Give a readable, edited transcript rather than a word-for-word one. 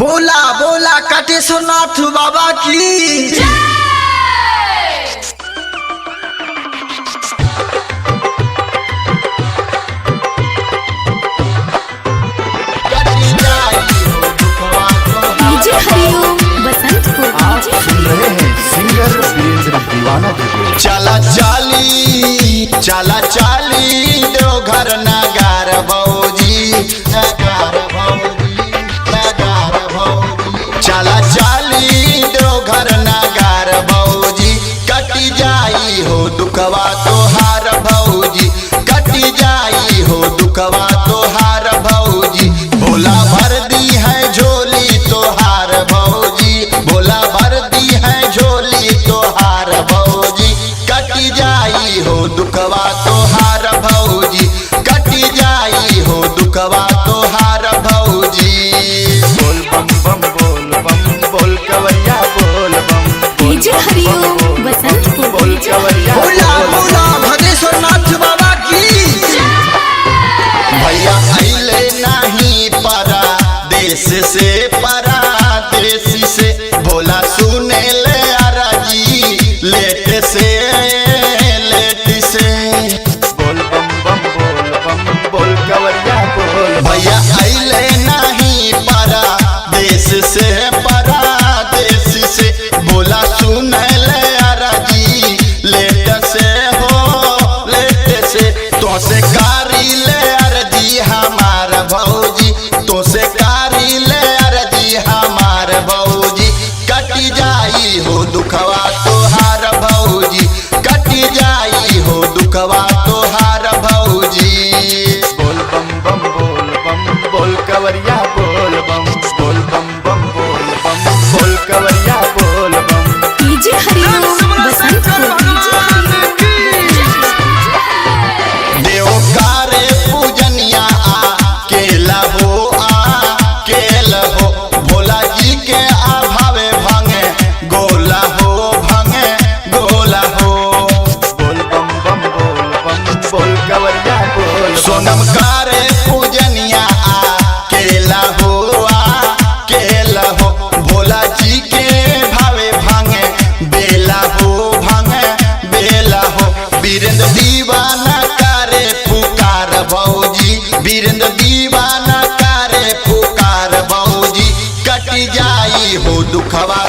बोला बोला कटेश्वरनाथ बाबा की चला चाली चला चाली देवघर नगार भौजी नगार भौजी नगार भौजी चला चाली देवघर नगार भौजी कटी जाई हो दुखवा तोहार भौजी कटी जाई हो दुखवा तोहार भौजी भोला भर दी है झोली तोहार भौजी भोला भर दी है झोली तोहार भौजी कटी जाई हो दुखवा तोहार भौजी कटी जाई हो दुखवा तोहार भौजी बोल बम बम बोल कवरिया बोल बम डीजे हरिओम बसंतपुर बोल कवरिया बोला बोला कटेश्वरनाथ बाबा की भैया अइले नहीं परा देश से परा देश से बोला सुने ले अराजी लेट से बोल बम बोल कवरिया बोल भैया अइले नहीं परा देश से परा देश से बोला सुने ले अराजी लेट से हो लेट से तो से कारी ले अरजी हमार भौजी तो से कारी ले अरजी हमार भौजी कटी जाई हो दुखवा तोहार भौजी कटी जाई हो दुखवा तोहार भौजी बोल बम बोल कवरिया बोल बम बोल कवरिया बोल बम डीजे हरिओम बसंतपुर देवकारे पूजनिया केला हो भोला जी के आभावे भांगे गोला हो बोल बम बोल कवरिया बोल सोनम कारे पूजनिया केला हो भोला जी के भावे भांगे बेला हो वीरेंद्र दीवाना करे पुकार भौजी वीरेंद्र दीवाना करे पुकार भौजी कटी जाई हो दुखवा